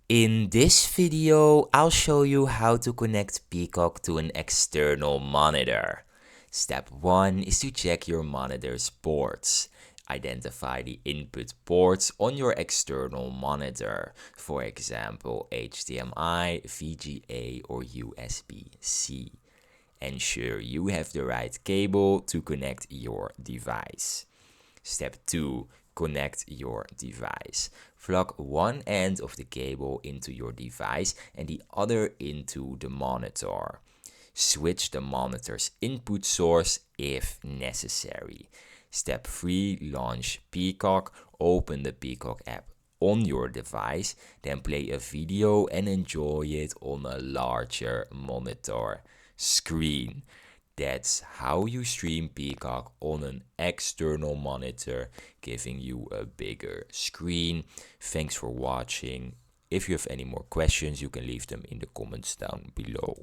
In this video, I'll show you how to connect Peacock to an external monitor. Step 1 is to check your monitor's ports. Identify the input ports on your external monitor, for example HDMI, VGA or USB-C. Ensure you have the right cable to connect your device. Step 2. Connect your device. Plug one end of the cable into your device and the other into the monitor. Switch the monitor's input source if necessary. Step 3. Launch Peacock. Open the Peacock app on your device, then play a video and enjoy it on a larger monitor screen. That's how you stream Peacock on an external monitor, giving you a bigger screen. Thanks for watching. If you have any more questions, you can leave them in the comments down below.